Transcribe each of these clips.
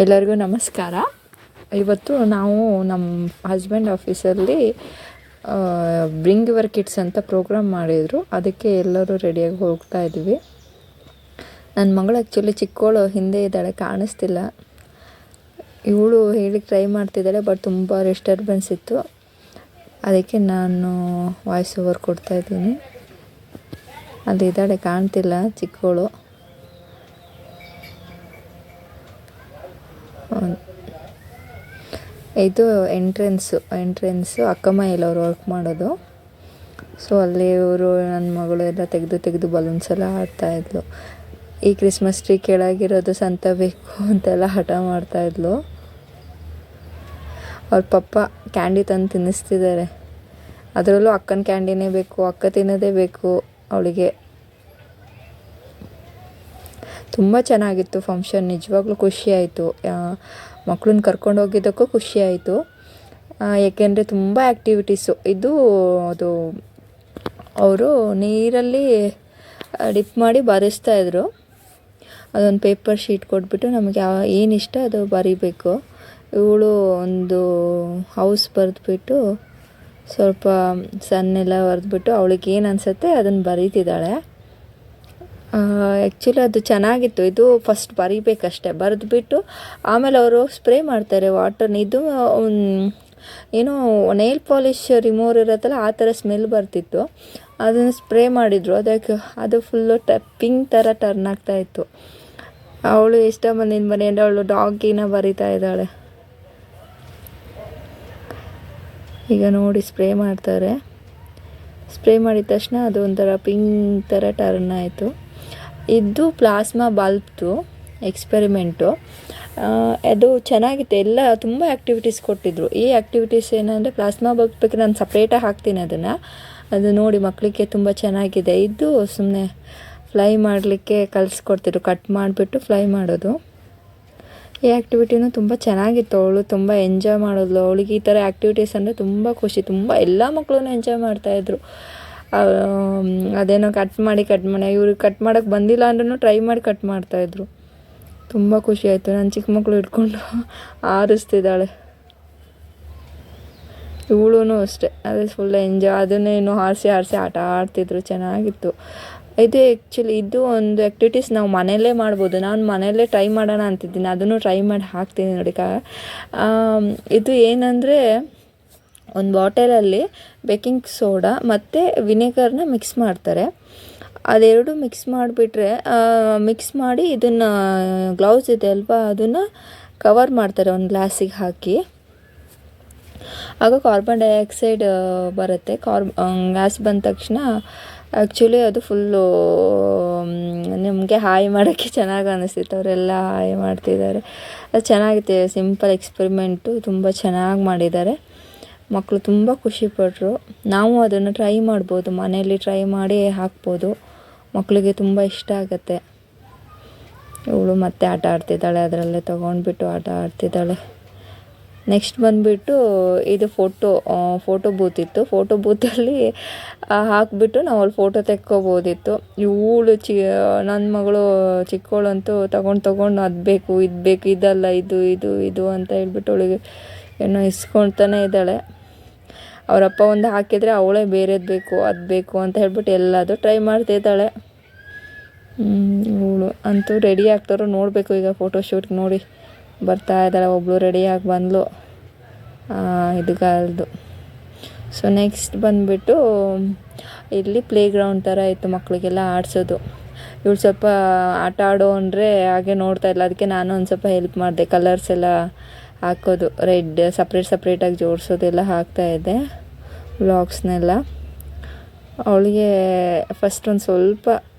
ಎಲ್ಲರಿಗೂ ನಮಸ್ಕಾರ. ಇವತ್ತು ನಾವು ನಮ್ಮ ಹಸ್ಬೆಂಡ್ ಆಫೀಸಲ್ಲಿ ಬ್ರಿಂಗ್ ಯುವರ್ ಕಿಡ್ಸ್ ಅಂತ ಪ್ರೋಗ್ರಾಮ್ ಮಾಡಿದರು. ಅದಕ್ಕೆ ಎಲ್ಲರೂ ರೆಡಿಯಾಗಿ ಹೋಗ್ತಾ ಇದ್ವಿ. ನನ್ನ ಮಗಳು ಆ್ಯಕ್ಚುಲಿ ಚಿಕ್ಕವಳು ಹಿಂದೆ ಇದ್ದಾಳೆ, ಕಾಣಿಸ್ತಿಲ್ಲ. ಇವಳು ಹೇಳಿ ಟ್ರೈ ಮಾಡ್ತಿದ್ದಾಳೆ, ಬಟ್ ತುಂಬ ಡಿಸ್ಟರ್ಬೆನ್ಸ್ ಇತ್ತು. ಅದಕ್ಕೆ ನಾನು ವಾಯ್ಸ್ ಓವರ್ ಕೊಡ್ತಾಯಿದ್ದೀನಿ. ಅಲ್ಲಿದ್ದಾಳೆ, ಕಾಣ್ತಿಲ್ಲ ಚಿಕ್ಕವಳು. ಇದು ಎಂಟ್ರೆನ್ಸು ಅಕ್ಕಮ್ಮ ಅವ್ರು ವರ್ಕ್ ಮಾಡೋದು. ಸೊ ಅಲ್ಲಿ ಇವರು ನನ್ನ ಮಗಳು ಎಲ್ಲ ತೆಗೆದು ಬಲೂನ್ಸ್ ಎಲ್ಲ ಆಡ್ತಾಯಿದ್ಲು. ಈ ಕ್ರಿಸ್ಮಸ್ ಟ್ರೀ ಕೆಳಗಿರೋದು ಸಂತ ಬೇಕು ಅಂತೆಲ್ಲ ಹಠ ಮಾಡ್ತಾಯಿದ್ಲು. ಅವ್ರ ಪಪ್ಪ ಕ್ಯಾಂಡಿ ತಂದು ತಿನ್ನಿಸ್ತಿದ್ದಾರೆ. ಅದರಲ್ಲೂ ಅಕ್ಕನ ಕ್ಯಾಂಡಿನೇ ಬೇಕು, ಅಕ್ಕ ತಿನ್ನೋದೇ ಬೇಕು ಅವಳಿಗೆ. ತುಂಬ ಚೆನ್ನಾಗಿತ್ತು ಫಂಕ್ಷನ್, ನಿಜವಾಗ್ಲೂ ಖುಷಿಯಾಯಿತು. ಮಕ್ಕಳನ್ನ ಕರ್ಕೊಂಡು ಹೋಗಿದ್ದಕ್ಕೂ ಖುಷಿಯಾಯಿತು. ಏಕೆಂದರೆ ತುಂಬ ಆ್ಯಕ್ಟಿವಿಟೀಸು. ಅದು ಅವರು ನೀರಲ್ಲಿ ಡಿಪ್ ಮಾಡಿ ಬರೆಸ್ತಾಯಿದ್ರು. ಅದೊಂದು ಪೇಪರ್ ಶೀಟ್ ಕೊಟ್ಬಿಟ್ಟು ನಮಗೆ ಏನಿಷ್ಟ ಅದು ಬರೀಬೇಕು. ಇವಳು ಒಂದು ಹೌಸ್ ಬರೆದ್ಬಿಟ್ಟು ಸ್ವಲ್ಪ ಸನ್ನೆಲ್ಲ ಬರೆದ್ಬಿಟ್ಟು ಅವಳಿಗೆ ಏನು ಅನಿಸುತ್ತೆ ಅದನ್ನು ಬರೀತಿದ್ದಾಳೆ. ಆ್ಯಕ್ಚುಲಿ ಅದು ಚೆನ್ನಾಗಿತ್ತು. ಇದು ಫಸ್ಟ್ ಬರೀಬೇಕಷ್ಟೆ, ಬರೆದ್ಬಿಟ್ಟು ಆಮೇಲೆ ಅವರು ಸ್ಪ್ರೇ ಮಾಡ್ತಾರೆ ವಾಟರ್ನ. ಇದು ಏನೋ ನೇಲ್ ಪಾಲಿಶ್ ರಿಮೂವರ್ ಇರುತ್ತಲ್ಲ, ಆ ಥರ ಸ್ಮೆಲ್ ಬರ್ತಿತ್ತು. ಅದನ್ನು ಸ್ಪ್ರೇ ಮಾಡಿದರು. ಅದಕ್ಕೆ ಅದು ಫುಲ್ಲು ಪಿಂಕ್ ಥರ ಟರ್ನ್ ಆಗ್ತಾಯಿತ್ತು. ಅವಳು ಇಷ್ಟ ಬಂದಿದ್ದು ಮನೆಯಿಂದ ಅವಳು ಡಾಗಿನ ಬರಿತಾ ಇದ್ದಾಳೆ. ಈಗ ನೋಡಿ ಸ್ಪ್ರೇ ಮಾಡ್ತಾರೆ. ಸ್ಪ್ರೇ ಮಾಡಿದ ತಕ್ಷಣ ಅದು ಒಂಥರ ಪಿಂಕ್ ಥರ ಟರ್ನ್ ಆಯಿತು. ಇದು ಪ್ಲಾಸ್ಮಾ ಬಲ್ಬ್ದು ಎಕ್ಸ್ಪೆರಿಮೆಂಟು. ಅದು ಚೆನ್ನಾಗಿತ್ತು. ಎಲ್ಲ ತುಂಬ ಆ್ಯಕ್ಟಿವಿಟೀಸ್ ಕೊಟ್ಟಿದ್ದರು. ಈ ಆ್ಯಕ್ಟಿವಿಟೀಸ್ ಏನಂದರೆ ಪ್ಲಾಸ್ಮಾ ಬಲ್ಬ್ ಬೇಕಾದ್ರೆ ನಾನು ಸಪ್ರೇಟಾಗಿ ಹಾಕ್ತೀನಿ ಅದು ನೋಡಿ ಮಕ್ಕಳಿಗೆ ತುಂಬ ಚೆನ್ನಾಗಿದೆ. ಇದು ಸುಮ್ಮನೆ ಫ್ಲೈ ಮಾಡಲಿಕ್ಕೆ ಕಲಿಸ್ಕೊಡ್ತಿದ್ರು, ಕಟ್ ಮಾಡಿಬಿಟ್ಟು ಫ್ಲೈ ಮಾಡೋದು. ಈ ಆ್ಯಕ್ಟಿವಿಟಿನೂ ತುಂಬ ಚೆನ್ನಾಗಿತ್ತು. ಅವಳು ತುಂಬ ಎಂಜಾಯ್ ಮಾಡಿದ್ಲು. ಅವಳಿಗೆ ಈ ಥರ ಆ್ಯಕ್ಟಿವಿಟೀಸ್ ಅಂದರೆ ತುಂಬ ಖುಷಿ. ತುಂಬ ಎಲ್ಲ ಮಕ್ಕಳೂ ಎಂಜಾಯ್ ಮಾಡ್ತಾಯಿದ್ರು. ಅದೇನೋ ಕಟ್ ಮಾಡಿ ಇವ್ರಿಗೆ ಕಟ್ ಮಾಡೋಕ್ಕೆ ಬಂದಿಲ್ಲ ಅಂದ್ರೂ ಟ್ರೈ ಮಾಡಿ ಕಟ್ ಮಾಡ್ತಾಯಿದ್ರು. ತುಂಬ ಖುಷಿ ಆಯಿತು. ನನ್ನ ಚಿಕ್ಕ ಮಕ್ಕಳು ಹಿಡ್ಕೊಂಡು ಆರಿಸ್ತಿದ್ದಾಳೆ. ಇವಳೂ ಅಷ್ಟೇ, ಅದೇ ಫುಲ್ ಎಂಜಾಯ್. ಅದನ್ನೇನು ಹಾರಿಸಿ ಆಟ ಆಡ್ತಿದ್ರು, ಚೆನ್ನಾಗಿತ್ತು. ಇದು ಆ್ಯಕ್ಚುಲಿ ಇದು ಒಂದು ಆ್ಯಕ್ಟಿವಿಟೀಸ್ ನಾವು ಮನೆಯಲ್ಲೇ ಮಾಡ್ಬೋದು. ನಾನು ಮನೆಯಲ್ಲೇ ಟ್ರೈ ಮಾಡೋಣ ಅಂತಿದ್ದೀನಿ. ಅದನ್ನು ಟ್ರೈ ಮಾಡಿ ಹಾಕ್ತೀನಿ ನೋಡಿ. ಇದು ಏನಂದರೆ ಒಂದು ಬಾಟಲಲ್ಲಿ ಬೇಕಿಂಗ್ ಸೋಡಾ ಮತ್ತು ವಿನೆಗರ್ನ ಮಿಕ್ಸ್ ಮಾಡ್ತಾರೆ. ಅದೆರಡು ಮಿಕ್ಸ್ ಮಾಡಿಬಿಟ್ರೆ ಮಿಕ್ಸ್ ಮಾಡಿ ಇದನ್ನು ಗ್ಲೌಸ್ ಇದೆ ಅಲ್ವಾ, ಅದನ್ನು ಕವರ್ ಮಾಡ್ತಾರೆ ಒಂದು ಗ್ಲಾಸಿಗೆ ಹಾಕಿ. ಆಗ ಕಾರ್ಬನ್ ಡೈಆಕ್ಸೈಡ್ ಬರುತ್ತೆ. ಗ್ಯಾಸ್ ಬಂದ ತಕ್ಷಣ ಆ್ಯಕ್ಚುಲಿ ಅದು ಫುಲ್ಲು ನಿಮಗೆ ಹಾಯ್ ಮಾಡೋಕ್ಕೆ ಚೆನ್ನಾಗಿ ಅನ್ನಿಸ್ತಿತ್ತು. ಅವರೆಲ್ಲ ಹಾಯ್ ಮಾಡ್ತಿದ್ದಾರೆ. ಅದು ಚೆನ್ನಾಗಿತ್ತು. ಸಿಂಪಲ್ ಎಕ್ಸ್ಪೆರಿಮೆಂಟು ತುಂಬ ಚೆನ್ನಾಗಿ ಮಾಡಿದ್ದಾರೆ. ಮಕ್ಕಳು ತುಂಬ ಖುಷಿಪಟ್ಟರು. ನಾವು ಅದನ್ನು ಟ್ರೈ ಮಾಡ್ಬೋದು, ಮನೆಯಲ್ಲಿ ಟ್ರೈ ಮಾಡಿ ಹಾಕ್ಬೋದು. ಮಕ್ಕಳಿಗೆ ತುಂಬ ಇಷ್ಟ ಆಗುತ್ತೆ. ಇವಳು ಮತ್ತೆ ಆಟ ಆಡ್ತಿದ್ದಾಳೆ, ಅದರಲ್ಲೇ ತೊಗೊಂಡ್ಬಿಟ್ಟು ಆಟ ಆಡ್ತಿದ್ದಾಳೆ. ನೆಕ್ಸ್ಟ್ ಬಂದುಬಿಟ್ಟು ಇದು ಫೋಟೋ ಬೂತ್ ಇತ್ತು. ಫೋಟೋ ಬೂತಲ್ಲಿ ಹಾಕಿಬಿಟ್ಟು ನಾವು ಅಲ್ಲಿ ಫೋಟೋ ತೆಕ್ಕೋಬೋದಿತ್ತು. ಇವಳು ನನ್ನ ಮಗಳು ಚಿಕ್ಕವಳಂತೂ ತೊಗೊಂಡು ಅದು ಬೇಕು ಇದು ಬೇಕು, ಇದಲ್ಲ ಇದು ಅಂತ ಹೇಳ್ಬಿಟ್ಟು ಅವಳಿಗೆ ಏನೋ ಇಸ್ಕೊಳ್ತಾನೆ ಇದ್ದಾಳೆ. ಅವರಪ್ಪ ಒಂದು ಹಾಕಿದರೆ ಅವಳೇ ಬೇರೆದು ಬೇಕು ಅದು ಬೇಕು ಅಂತ ಹೇಳ್ಬಿಟ್ಟು ಎಲ್ಲದು ಟ್ರೈ ಮಾಡ್ತಿದ್ದಾಳೆ. ಇವಳು ಅಂತೂ ರೆಡಿ ಆಗ್ತಾರೋ ನೋಡಬೇಕು. ಈಗ ಫೋಟೋಶೂಟ್ಗೆ ನೋಡಿ ಬರ್ತಾ ಇದ್ದಾಳೆ. ಒಬ್ಬಳು ರೆಡಿಯಾಗಿ ಬಂದಳು ಇದಕ್ಕಾಲ್ದು. ಸೊ ನೆಕ್ಸ್ಟ್ ಬಂದುಬಿಟ್ಟು ಇಲ್ಲಿ ಪ್ಲೇ ಗ್ರೌಂಡ್ ಥರ ಇತ್ತು, ಮಕ್ಕಳಿಗೆಲ್ಲ ಆಡಿಸೋದು. ಇವಳು ಸ್ವಲ್ಪ ಆಟ ಆಡೋ ಅಂದರೆ ಹಾಗೆ ನೋಡ್ತಾ ಇಲ್ಲ. ಅದಕ್ಕೆ ನಾನು ಒಂದು ಸ್ವಲ್ಪ ಹೆಲ್ಪ್ ಮಾಡಿದೆ. ಕಲರ್ಸ್ ಎಲ್ಲ ಹಾಕೋದು, ರೆಡ್ ಸಪ್ರೇಟಾಗಿ ಜೋಡಿಸೋದೆಲ್ಲ ಹಾಕ್ತಾಯಿದ್ದೆ, ಬ್ಲಾಕ್ಸ್ನೆಲ್ಲ. ಅವಳಿಗೆ ಫಸ್ಟ್ ಒಂದು ಸ್ವಲ್ಪ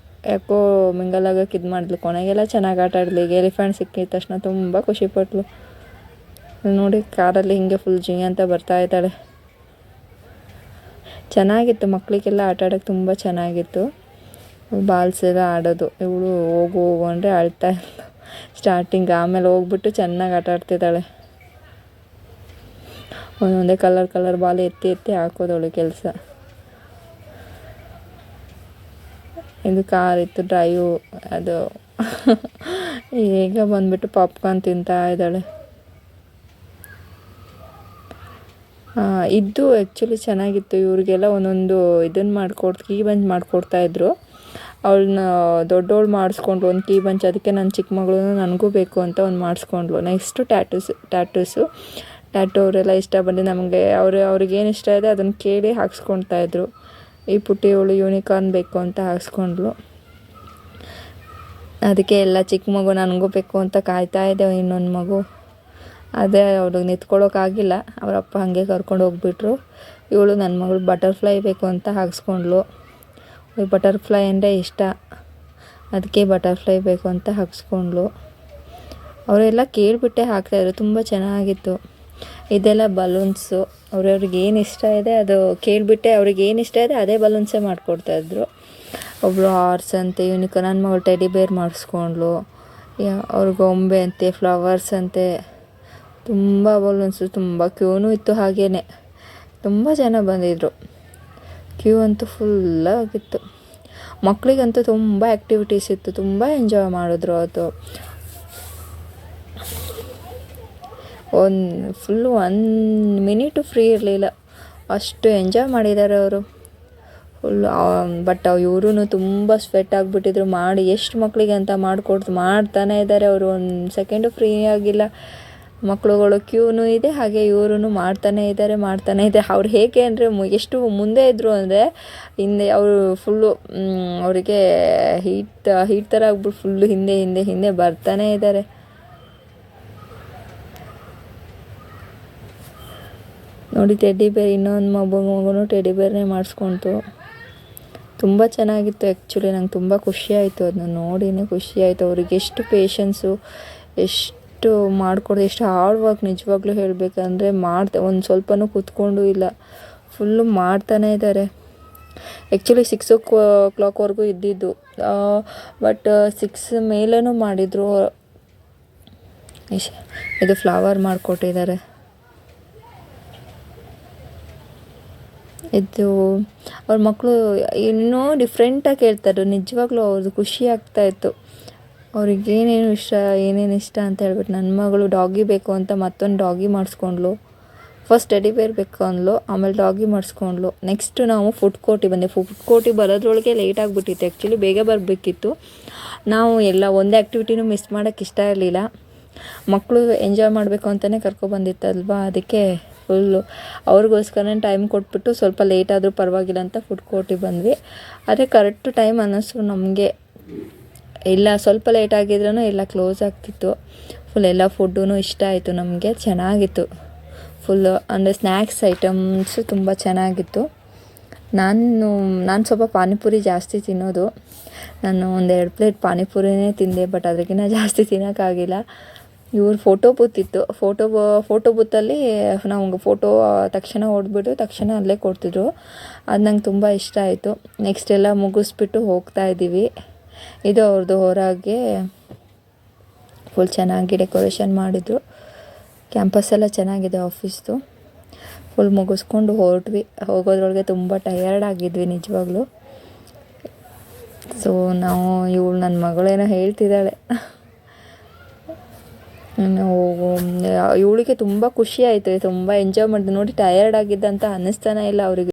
ಯಾಕೋ ಮಿಂಗಲ್ ಆಗೋಕೆ ಇದು ಮಾಡಿದ್ಲು. ಕೊನೆಗೆಲ್ಲ ಚೆನ್ನಾಗಿ ಆಟ ಆಡಲಿ. ಈಗ ಎಲಿಫೆಂಟ್ ಸಿಕ್ಕಿದ ತಕ್ಷಣ ತುಂಬ ಖುಷಿಪಟ್ಲು. ನೋಡಿ ಕಾರಲ್ಲಿ ಹಿಂಗೆ ಫುಲ್ ಜಿ ಅಂತ ಬರ್ತಾ ಇದ್ದಾಳೆ. ಚೆನ್ನಾಗಿತ್ತು. ಮಕ್ಕಳಿಗೆಲ್ಲ ಆಟ ಆಡೋಕ್ಕೆ ತುಂಬ ಚೆನ್ನಾಗಿತ್ತು. ಬಾಲ್ಸ್ ಎಲ್ಲ ಆಡೋದು. ಇವಳು ಹೋಗು ಅಂದರೆ ಅಳ್ತಾ ಇದ್ಲು ಸ್ಟಾರ್ಟಿಂಗ್. ಆಮೇಲೆ ಹೋಗ್ಬಿಟ್ಟು ಚೆನ್ನಾಗಿ ಆಟ ಆಡ್ತಿದ್ದಾಳೆ. ಒಂದೊಂದೇ ಕಲರ್ ಬಾಲ್ ಎತ್ತಿ ಹಾಕೋದವಳು ಕೆಲಸ. ಇದು ಕಾರ್ ಇತ್ತು, ಡ್ರೈವ್ ಅದು ಈಗ ಬಂದುಬಿಟ್ಟು ಪಾಪ್ಕಾರ್ನ್ ತಿಂತಾ ಇದ್ದಾಳೆ. ಇದು ಆ್ಯಕ್ಚುಲಿ ಚೆನ್ನಾಗಿತ್ತು. ಇವ್ರಿಗೆಲ್ಲ ಒಂದೊಂದು ಇದನ್ನು ಕೀ ಬಂಚ್ ಮಾಡಿಕೊಡ್ತಾಯಿದ್ರು. ಅವಳನ್ನ ದೊಡ್ಡವಳು ಮಾಡಿಸ್ಕೊಂಡ್ಳು ಒಂದು ಕೀ ಬಂಚ್. ಅದಕ್ಕೆ ನನ್ನ ಚಿಕ್ಕ ಮಗಳು ನನಗೂ ಬೇಕು ಅಂತ ಒಂದು ಮಾಡಿಸ್ಕೊಂಡ್ಳು. ನೆಕ್ಸ್ಟು ಟ್ಯಾಟೂ ಅವರೆಲ್ಲ ಇಷ್ಟ ಬಂದು ನಮಗೆ ಅವ್ರಿಗೇನು ಇಷ್ಟ ಇದೆ ಅದನ್ನು ಕೇಳಿ ಹಾಕ್ಸ್ಕೊಳ್ತಾಯಿದ್ರು. ಈ ಪುಟ್ಟಿಯವಳು ಯೂನಿಕಾರ್ನ್ ಬೇಕು ಅಂತ ಹಾಕ್ಸ್ಕೊಂಡ್ಳು. ಅದಕ್ಕೆ ಎಲ್ಲ ಚಿಕ್ಕ ಮಗು ನನಗೂ ಬೇಕು ಅಂತ ಕಾಯ್ತಾ ಇದೆ ಇನ್ನೊಂದು ಮಗು. ಅದೇ ಅವ್ಳಿಗೆ ನಿಂತ್ಕೊಳ್ಳೋಕ್ಕಾಗಿಲ್ಲ, ಅವರಪ್ಪ ಹಾಗೆ ಕರ್ಕೊಂಡು ಹೋಗ್ಬಿಟ್ರು. ಇವಳು ನನ್ನ ಮಗಳು ಬಟರ್ಫ್ಲೈ ಬೇಕು ಅಂತ ಹಾಕ್ಸ್ಕೊಂಡ್ಳು. ಬಟರ್ಫ್ಲೈ ಅಂದರೆ ಇಷ್ಟ, ಅದಕ್ಕೆ ಬಟರ್ಫ್ಲೈ ಬೇಕು ಅಂತ ಹಾಕ್ಸ್ಕೊಂಡ್ಳು. ಅವರೆಲ್ಲ ಕೇಳಿಬಿಟ್ಟೆ ಹಾಕ್ತಾಯಿದ್ರು, ತುಂಬ ಚೆನ್ನಾಗಿತ್ತು. ಇದೆಲ್ಲ ಬಲೂನ್ಸು. ಅವ್ರವ್ರಿಗೆ ಏನು ಇಷ್ಟ ಇದೆ ಅದು ಕೇಳಿಬಿಟ್ಟೆ ಅವ್ರಿಗೆ ಏನು ಇಷ್ಟ ಇದೆ ಅದೇ ಬಲೂನ್ಸೇ ಮಾಡಿಕೊಡ್ತಾಯಿದ್ರು. ಒಬ್ಬಳು ಹಾರ್ಸ್ ಅಂತೆ, ಯೂನಿಕಾರ್ನ್. ನನ್ನ ಮಗಳು ಟೆಡಿ ಬೇರ್ ಮಾಡಿಸ್ಕೊಂಡ್ಳು. ಅವ್ರಿಗೆ ಗೊಂಬೆ ಅಂತೆ, ಫ್ಲವರ್ಸ್ ಅಂತೆ, ತುಂಬ ಬಲೂನ್ಸು. ತುಂಬ ಕ್ಯೂನೂ ಇತ್ತು. ಹಾಗೇ ತುಂಬ ಜನ ಬಂದಿದ್ದರು. ಕ್ಯೂ ಅಂತೂ ಫುಲ್ಲಾಗಿತ್ತು. ಮಕ್ಕಳಿಗಂತೂ ತುಂಬ ಆ್ಯಕ್ಟಿವಿಟೀಸ್ ಇತ್ತು, ತುಂಬ ಎಂಜಾಯ್ ಮಾಡಿದ್ರು. ಅದು ಫುಲ್ಲು 1 ಮಿನಿಟು ಫ್ರೀ ಇರಲಿಲ್ಲ, ಅಷ್ಟು ಎಂಜಾಯ್ ಮಾಡಿದ್ದಾರೆ ಅವರು ಫುಲ್ಲು. ಬಟ್ ಇವರು ತುಂಬ ಸ್ವೆಟ್ ಆಗಿಬಿಟ್ಟಿದ್ರು. ಮಾಡಿ ಎಷ್ಟು ಮಕ್ಕಳಿಗೆ ಅಂತ ಮಾಡ್ತಾನೇ ಇದ್ದಾರೆ ಅವರು. 1 ಸೆಕೆಂಡು ಫ್ರೀ ಆಗಿಲ್ಲ. ಮಕ್ಕಳುಗಳು ಕ್ಯೂನೂ ಇದೆ, ಹಾಗೆ ಇವರು ಮಾಡ್ತಾನೇ ಇದ್ದಾರೆ. ಅವ್ರು ಹೇಗೆ ಅಂದರೆ ಎಷ್ಟು ಮುಂದೆ ಇದ್ದರು ಅಂದರೆ ಹಿಂದೆ ಅವರು ಫುಲ್ಲು ಅವರಿಗೆ ಹೀಟ್ ಥರ ಆಗ್ಬಿಟ್ಟು ಫುಲ್ಲು ಹಿಂದೆ ಬರ್ತಾನೇ ಇದ್ದಾರೆ. ನೋಡಿ ಟೆಡ್ಡಿ ಬೇರ್, ಇನ್ನೊಂದು ಮಗುನೂ ಟೆಡ್ಡಿ ಬೇರ್ನೇ ಮಾಡಿಸ್ಕೊಂತು. ತುಂಬ ಚೆನ್ನಾಗಿತ್ತು. ಆ್ಯಕ್ಚುಲಿ ನಂಗೆ ತುಂಬ ಖುಷಿಯಾಯಿತು, ಅದನ್ನ ನೋಡಿನೇ ಖುಷಿಯಾಯಿತು. ಅವ್ರಿಗೆ ಎಷ್ಟು ಪೇಷನ್ಸು, ಎಷ್ಟು ಮಾಡಿಕೊಡೋದು, ಎಷ್ಟು ಹಾರ್ಡ್ ವರ್ಕ್. ನಿಜವಾಗ್ಲೂ ಹೇಳಬೇಕಂದ್ರೆ ಒಂದು ಸ್ವಲ್ಪನೂ ಕೂತ್ಕೊಂಡು ಇಲ್ಲ, ಫುಲ್ಲು ಮಾಡ್ತಾನೇ ಇದ್ದಾರೆ. ಆ್ಯಕ್ಚುಲಿ 6 o'clockವರೆಗೂ ಇದ್ದಿದ್ದು, ಬಟ್ 6 ಮೇಲೂ ಮಾಡಿದರು. ಇದು ಫ್ಲವರ್ ಮಾಡಿಕೊಟ್ಟಿದ್ದಾರೆ. ಇದು ಅವ್ರ ಮಕ್ಕಳು ಇನ್ನೂ ಡಿಫ್ರೆಂಟಾಗಿ ಹೇಳ್ತಾರೆ. ನಿಜವಾಗ್ಲೂ ಅವ್ರದ್ದು ಖುಷಿ ಆಗ್ತಾಯಿತ್ತು. ಅವ್ರಿಗೆ ಏನೇನು ಇಷ್ಟ ಅಂತ ಹೇಳ್ಬಿಟ್ಟು. ನನ್ನ ಮಗಳು ಡಾಗಿ ಬೇಕು ಅಂತ ಮತ್ತೊಂದು ಡಾಗಿ ಮಾಡಿಸ್ಕೊಂಡ್ಳು. ಫಸ್ಟ್ ಟೆಡಿ ಬೇರ್ ಬೇಕು ಅಂದ್ಲು, ಆಮೇಲೆ ಡಾಗಿ ಮಾಡಿಸ್ಕೊಂಡ್ಳು. ನೆಕ್ಸ್ಟು ನಾವು ಫುಡ್ ಕೋರ್ಟಿಗೆ ಬರೋದ್ರೊಳಗೆ ಲೇಟ್ ಆಗಿಬಿಟ್ಟಿತ್ತು. ಆ್ಯಕ್ಚುಲಿ ಬೇಗ ಬರಬೇಕಿತ್ತು. ನಾವು ಒಂದೇ ಆ್ಯಕ್ಟಿವಿಟಿನೂ ಮಿಸ್ ಮಾಡೋಕ್ಕೆ ಇಷ್ಟ ಇರಲಿಲ್ಲ. ಮಕ್ಕಳು ಎಂಜಾಯ್ ಮಾಡಬೇಕು ಅಂತಲೇ ಕರ್ಕೊಬಂದಿತ್ತಲ್ವ, ಅದಕ್ಕೆ ಫುಲ್ಲು ಅವ್ರಿಗೋಸ್ಕರ ಟೈಮ್ ಕೊಟ್ಬಿಟ್ಟು ಸ್ವಲ್ಪ ಲೇಟ್ ಆದರೂ ಪರವಾಗಿಲ್ಲ ಅಂತ ಫುಡ್ ಕೋರ್ಟಿಗೆ ಬಂದ್ವಿ. ಆದರೆ ಕರೆಕ್ಟ್ ಟೈಮ್ ಅನ್ನಿಸ್ತು ನಮಗೆ. ಇಲ್ಲ ಸ್ವಲ್ಪ ಲೇಟ್ ಆಗಿದ್ರೂ ಎಲ್ಲ ಕ್ಲೋಸ್ ಆಗ್ತಿತ್ತು. ಫುಲ್ ಎಲ್ಲ ಫುಡ್ಡೂ ಇಷ್ಟ ಆಯಿತು ನಮಗೆ, ಚೆನ್ನಾಗಿತ್ತು ಫುಲ್ಲು. ಅಂದರೆ ಸ್ನ್ಯಾಕ್ಸ್ ಐಟಮ್ಸು ತುಂಬ ಚೆನ್ನಾಗಿತ್ತು. ನಾನು ಸ್ವಲ್ಪ ಪಾನಿಪುರಿ ಜಾಸ್ತಿ ತಿನ್ನೋದು. ನಾನು 1-2 ಪ್ಲೇಟ್ ಪಾನಿಪುರಿನೇ ತಿಂದೆ, ಬಟ್ ಅದಕ್ಕಿಂತ ಜಾಸ್ತಿ ತಿನ್ನೋಕ್ಕಾಗಿಲ್ಲ. ಇವ್ರ ಫೋಟೋ ಬೂತ್ ಇತ್ತು. ಫೋಟೋ ಬೂತಲ್ಲಿ ನಾವು ಫೋಟೋ ತಕ್ಷಣ ಹೊಡೆದ್ಬಿಟ್ಟು ತಕ್ಷಣ ಅಲ್ಲೇ ಕೊಡ್ತಿದ್ರು. ಅದು ನಂಗೆ ತುಂಬ ಇಷ್ಟ ಆಯಿತು. ನೆಕ್ಸ್ಟ್ ಎಲ್ಲ ಮುಗಿಸ್ಬಿಟ್ಟು ಹೋಗ್ತಾ ಇದ್ದೀವಿ. ಇದು ಅವ್ರದ್ದು ಹೊರಗೆ ಫುಲ್ ಚೆನ್ನಾಗಿ ಡೆಕೋರೇಷನ್ ಮಾಡಿದರು. ಕ್ಯಾಂಪಸ್ ಎಲ್ಲ ಚೆನ್ನಾಗಿದೆ ಆಫೀಸ್ದು. ಫುಲ್ ಮುಗಿಸ್ಕೊಂಡು ಹೊರಟ್ವಿ. ಹೋಗೋದ್ರೊಳಗೆ ತುಂಬ ಟಯರ್ಡ್ ಆಗಿದ್ವಿ ನಿಜವಾಗ್ಲೂ. ಸೊ ನನ್ನ ಮಗಳೇನೋ ಹೇಳ್ತಿದ್ದಾಳೆ. ಇವಳಿಗೆ ತುಂಬ ಖುಷಿ ಆಯಿತು, ತುಂಬ ಎಂಜಾಯ್ ಮಾಡಿದ್ವಿ. ನೋಡಿ ಟಯರ್ಡ್ ಆಗಿದ್ದಂತ ಅನ್ನಿಸ್ತಾನೆ ಇಲ್ಲ ಅವರಿಗೆ.